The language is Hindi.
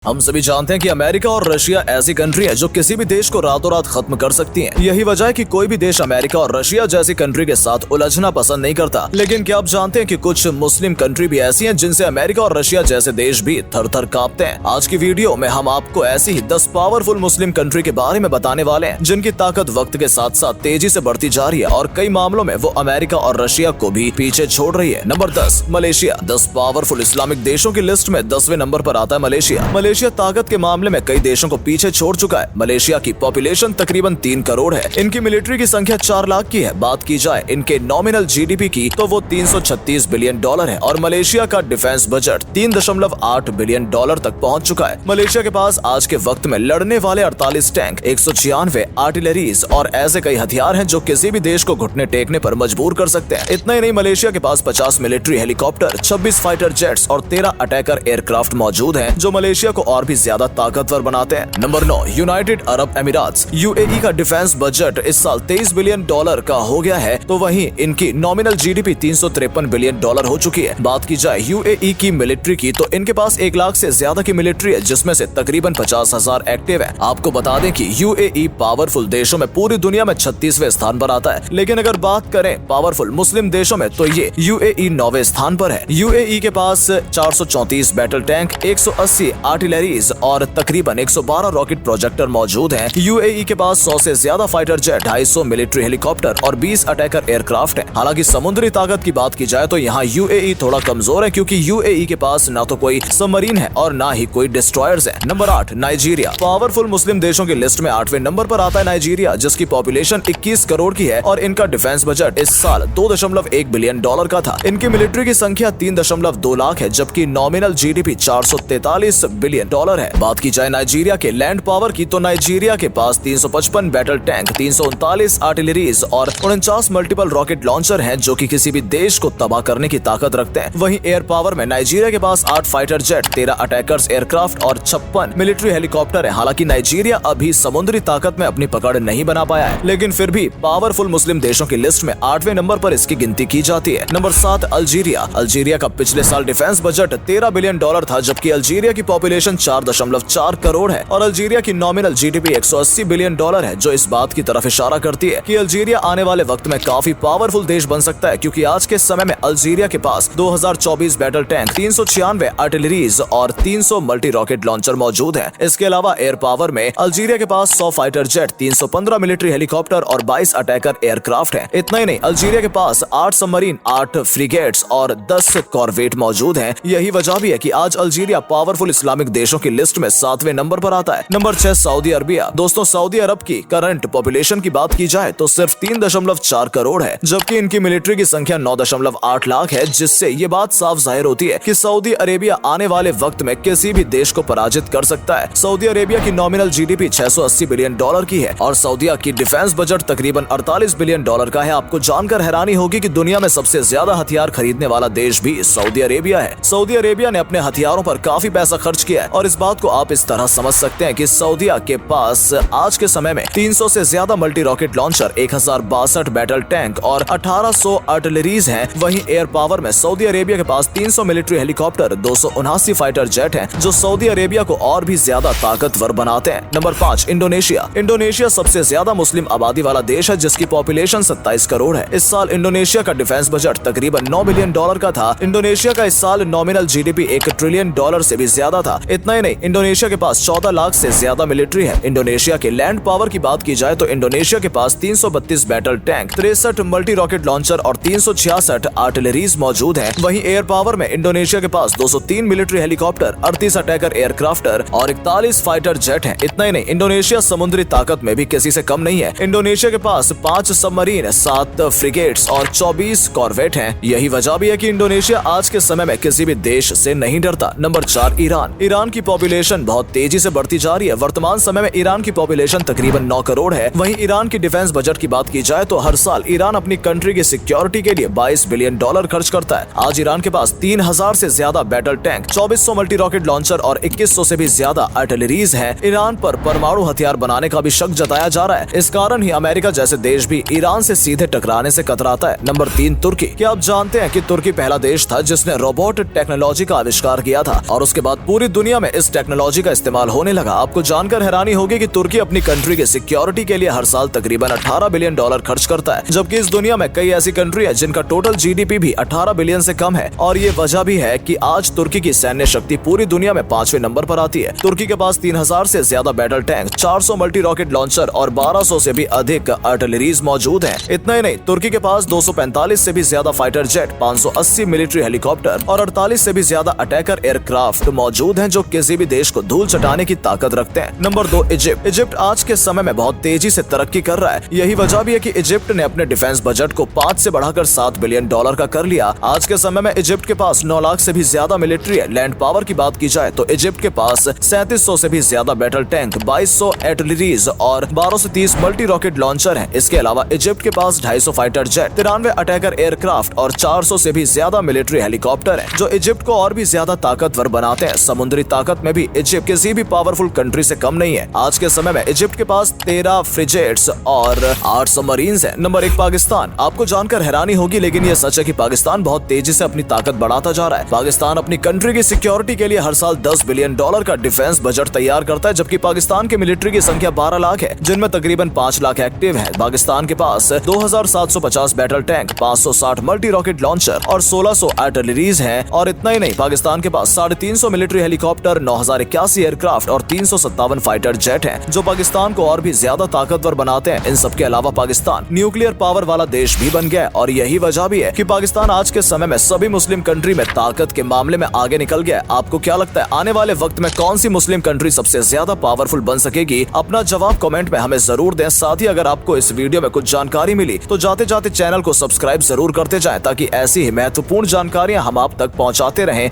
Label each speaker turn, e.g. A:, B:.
A: हम सभी जानते हैं कि अमेरिका और रशिया ऐसी कंट्री है जो किसी भी देश को रातों रात खत्म कर सकती हैं। यही वजह है कि कोई भी देश अमेरिका और रशिया जैसी कंट्री के साथ उलझना पसंद नहीं करता। लेकिन क्या आप जानते हैं कि कुछ मुस्लिम कंट्री भी ऐसी हैं जिनसे अमेरिका और रशिया जैसे देश भी थर थर कांपते हैं। आज की वीडियो में हम आपको ऐसी ही 10 पावरफुल मुस्लिम कंट्री के बारे में बताने वाले हैं जिनकी ताकत वक्त के साथ साथ तेजी से बढ़ती जा रही है और कई मामलों में वो अमेरिका और रशिया को भी पीछे छोड़ रही है। Number 10, Malaysia. 10 पावरफुल इस्लामिक देशों की लिस्ट में 10वें नंबर पर आता है मलेशिया। मलेशिया ताकत के मामले में कई देशों को पीछे छोड़ चुका है। मलेशिया की पॉपुलेशन तकरीबन 3 करोड़ है। इनकी मिलिट्री की संख्या 4 लाख की है। बात की जाए इनके नॉमिनल जीडीपी की तो वो 336 बिलियन डॉलर है और मलेशिया का डिफेंस बजट 3.8 बिलियन डॉलर तक पहुंच चुका है। मलेशिया के पास आज के वक्त में लड़ने वाले 48 टैंक, 196 आर्टिलरीज और ऐसे कई हथियार हैं जो किसी भी देश को घुटने टेकने पर मजबूर कर सकते हैं। इतना ही नहीं, मलेशिया के पास 50 मिलिट्री हेलीकॉप्टर, 26 फाइटर जेट्स और 13 अटैकर एयरक्राफ्ट मौजूद हैं जो मलेशिया को और भी ज्यादा ताकतवर बनाते हैं। नंबर 9, यूनाइटेड अरब अमीरात। यूएई का डिफेंस बजट इस साल 23 बिलियन डॉलर का हो गया है तो वहीं इनकी नॉमिनल जीडीपी 353 बिलियन डॉलर हो चुकी है। बात की जाए यूएई की मिलिट्री की तो इनके पास 1 लाख से ज्यादा की मिलिट्री है जिसमें से तकरीबन 50,000 एक्टिव है। आपको बता दें कि यूएई पावरफुल देशों में पूरी दुनिया में 36वें स्थान पर आता है। लेकिन अगर बात करें पावरफुल मुस्लिम देशों में तो ये यूएई 9वें स्थान पर है। यूएई के पास 434 बैटल टैंक, 180 आर्टिलरीज और तकरीबन 112 रॉकेट प्रोजेक्टर मौजूद हैं। यूएई के पास 100 से ज्यादा फाइटर जेट, 250 मिलिट्री हेलीकॉप्टर और 20 अटैकर एयरक्राफ्ट हैं। हालांकि समुद्री ताकत की बात की जाए तो यहाँ यूएई थोड़ा कमजोर है क्योंकि यूएई के पास ना तो कोई सबमरीन है और ना ही कोई डिस्ट्रॉयर्स है। Number 8, Nigeria. पावरफुल मुस्लिम देशों की लिस्ट में 8वें नंबर पर आता है नाइजीरिया, जिसकी पॉपुलेशन 21 करोड़ की है और इनका डिफेंस बजट इस साल 2.1 बिलियन डॉलर का था। इनकी मिलिट्री की संख्या 3.2 लाख है जबकि नॉमिनल जीडीपी 443 बिलियन डॉलर है। बात की जाए नाइजीरिया के लैंड पावर की तो नाइजीरिया के पास 355 बैटल टैंक, 339 आर्टिलरीज और 49 मल्टीपल रॉकेट लॉन्चर हैं जो कि किसी भी देश को तबाह करने की ताकत रखते हैं। वहीं एयर पावर में नाइजीरिया के पास 8 फाइटर जेट, 13 अटैकर्स एयरक्राफ्ट और 56 मिलिट्री हेलीकॉप्टर है। हालांकि नाइजीरिया अभी समुद्री ताकत में अपनी पकड़ नहीं बना पाया है, लेकिन फिर भी पावरफुल मुस्लिम देशों की लिस्ट में 8वें नंबर पर इसकी गिनती की जाती है। Number 7, Algeria. अल्जीरिया का पिछले साल डिफेंस बजट 13 बिलियन डॉलर था जबकि अल्जीरिया की पॉपुलेशन 4.4 करोड़ है और अल्जीरिया की नॉमिनल जीडीपी 180 बिलियन डॉलर है, जो इस बात की तरफ इशारा करती है कि अल्जीरिया आने वाले वक्त में काफी पावरफुल देश बन सकता है क्योंकि आज के समय में अल्जीरिया के पास 2024 बैटल टैंक, 396 आर्टिलरीज और 300 मल्टी रॉकेट लॉन्चर मौजूद है। इसके अलावा एयर पावर में अल्जीरिया के पास 100 फाइटर जेट, 315 मिलिट्री हेलीकॉप्टर और 22 अटैकर एयरक्राफ्ट है। इतना ही नहीं, अल्जीरिया के पास 8 सबमरीन, 8 फ्रिगेट्स और 10 कॉर्वेट मौजूद है। यही वजह भी है कि आज अल्जीरिया पावरफुल इस्लामिक देशों की लिस्ट में 7वें नंबर पर आता है। Number 6, Saudi Arabia. दोस्तों, सऊदी अरब की करंट पॉपुलेशन की बात की जाए तो सिर्फ 3.4 करोड़ है जबकि इनकी मिलिट्री की संख्या 9.8 लाख है, जिससे ये बात साफ जाहिर होती है कि सऊदी अरेबिया आने वाले वक्त में किसी भी देश को पराजित कर सकता है। सऊदी अरेबिया की नॉमिनल जीडीपी 680 बिलियन डॉलर की है और सऊदीया की डिफेंस बजट तकरीबन 48 बिलियन डॉलर का है। आपको जानकर हैरानी होगी कि दुनिया में सबसे ज्यादा हथियार खरीदने वाला देश भी सऊदी अरेबिया है। सऊदी अरेबिया ने अपने हथियारों पर काफी पैसा खर्च किया है और इस बात को आप इस तरह समझ सकते हैं कि सऊदीया के पास आज के समय में 300 से ज्यादा multi rocket launcher, 1062 battle tank और 1800 आर्टिलरीज हैं। वहीं एयर पावर में सऊदी अरेबिया के पास 300 मिलिट्री हेलीकॉप्टर, 279 फाइटर जेट हैं जो सऊदी अरेबिया को और भी ज्यादा ताकतवर बनाते हैं। Number 5, Indonesia. इंडोनेशिया सबसे ज्यादा मुस्लिम आबादी वाला देश है जिसकी पॉपुलेशन 27 करोड़ है। इस साल इंडोनेशिया का डिफेंस बजट तकरीबन 9 बिलियन डॉलर का था। इंडोनेशिया का इस साल नॉमिनल जीडीपी 1 ट्रिलियन डॉलर से भी ज्यादा था। इतना ही नहीं, इंडोनेशिया के पास 14 लाख से ज्यादा मिलिट्री है। इंडोनेशिया के लैंड पावर की बात की जाए तो इंडोनेशिया के पास 332 battle tank, 63 multi rocket launcher और 366 आर्टिलरीज मौजूद हैं। वहीं एयर पावर में इंडोनेशिया के पास 203 मिलिट्री हेलीकॉप्टर, 38 अटैकर एयरक्राफ्टर और 41 फाइटर जेट हैं। इतना ही नहीं, इंडोनेशिया समुद्री ताकत में भी किसी से कम नहीं है। इंडोनेशिया के पास 5 सबमरीन, 7 फ्रिगेट्स और 24 कॉर्वेट हैं। यही वजह भी है कि इंडोनेशिया आज के समय में किसी भी देश से नहीं डरता। Number 4, Iran. ईरान की पॉपुलेशन बहुत तेजी से बढ़ती जा रही है। वर्तमान समय में ईरान की पॉपुलेशन तकरीबन 9 करोड़ है। वहीं ईरान की डिफेंस बजट की बात की जाए तो हर साल ईरान अपनी कंट्री की सिक्योरिटी के लिए 22 बिलियन डॉलर खर्च करता है। आज ईरान के पास 3000 से ज्यादा battle tank, 2400 multi rocket launcher और 2100 से भी ज्यादा आर्टिलरीज हैं। ईरान पर परमाणु हथियार बनाने का भी शक जताया जा रहा है। इस कारण ही अमेरिका जैसे देश भी ईरान से सीधे टकराने से कतराता है। नंबर 3, तुर्की। क्या आप जानते हैं कि तुर्की पहला देश था जिसने रोबोट टेक्नोलॉजी का आविष्कार किया था और उसके बाद पूरी दुनिया दुनिया में इस टेक्नोलॉजी का इस्तेमाल होने लगा। आपको जानकर हैरानी होगी कि तुर्की अपनी कंट्री की सिक्योरिटी के लिए हर साल तकरीबन 18 बिलियन डॉलर खर्च करता है, जबकि इस दुनिया में कई ऐसी कंट्री है जिनका टोटल जीडीपी भी 18 बिलियन से कम है। और ये वजह भी है कि आज तुर्की की सैन्य शक्ति पूरी दुनिया में 5वें नंबर पर आती है। तुर्की के पास 3000 से ज्यादा battle tank, 400 multi rocket launcher और 1200 से भी अधिक आर्टिलरीज मौजूद हैं। इतना ही नहीं, तुर्की के पास 245 से भी ज्यादा फाइटर जेट, 580 मिलिट्री हेलीकॉप्टर और 48 से भी ज्यादा अटैकर एयरक्राफ्ट मौजूद हैं जो किसी भी देश को धूल चटाने की ताकत रखते हैं। Number 2, Egypt. इजिप्ट आज के समय में बहुत तेजी से तरक्की कर रहा है। यही वजह भी है कि इजिप्ट ने अपने डिफेंस बजट को 5 से बढ़ाकर 7 बिलियन डॉलर का कर लिया। आज के समय में इजिप्ट के पास 9 लाख से भी ज्यादा मिलिट्री है। लैंड पावर की बात की जाए तो इजिप्ट के पास 3700 से भी ज्यादा बैटल टैंक, 2200 आर्टिलरीज और 12 से 30 मल्टी रॉकेट लॉन्चर हैं। इसके अलावा इजिप्ट के पास 250 फाइटर जेट, 93 अटैकर एयरक्राफ्ट और 400 से भी ज्यादा मिलिट्री हेलीकॉप्टर हैं, जो इजिप्ट को और भी ज्यादा ताकतवर बनाते हैं। समुद्री ताकत में भी इजिप्ट किसी भी पावरफुल कंट्री से कम नहीं है। आज के समय में इजिप्ट के पास 13 फ्रिगेट्स और 8 सबमरीन्स हैं। नंबर 1, पाकिस्तान। आपको जानकर हैरानी होगी, लेकिन यह सच है कि पाकिस्तान बहुत तेजी से अपनी ताकत बढ़ाता जा रहा है। पाकिस्तान अपनी कंट्री की सिक्योरिटी के लिए हर साल 10 बिलियन डॉलर का डिफेंस बजट तैयार करता है, जबकि पाकिस्तान की मिलिट्री की संख्या 12 लाख है, जिनमें तकरीबन 5 लाख एक्टिव है। पाकिस्तान के पास 2750 battle tank, 560 multi rocket launcher और 1600 आर्टिलरीज हैं। और इतना ही नहीं, पाकिस्तान के पास 350 मिलिट्री हेलीकॉप्टर, 9081 एयरक्राफ्ट और 357 फाइटर जेट हैं, जो पाकिस्तान को और भी ज्यादा ताकतवर बनाते हैं। इन सब के अलावा पाकिस्तान न्यूक्लियर पावर वाला देश भी बन गया है, और यही वजह भी है कि पाकिस्तान आज के समय में सभी मुस्लिम कंट्री में ताकत के मामले में आगे निकल गया है। आपको क्या लगता है, आने वाले वक्त में कौन सी मुस्लिम कंट्री सबसे ज्यादा पावरफुल बन सकेगी? अपना जवाब कमेंट में हमें जरूर दें। साथ ही अगर आपको इस वीडियो में कुछ जानकारी मिली तो जाते जाते चैनल को सब्सक्राइब जरूर करते जाएं, ताकि ऐसी ही महत्वपूर्ण जानकारियां हम आप तक पहुंचाते रहें।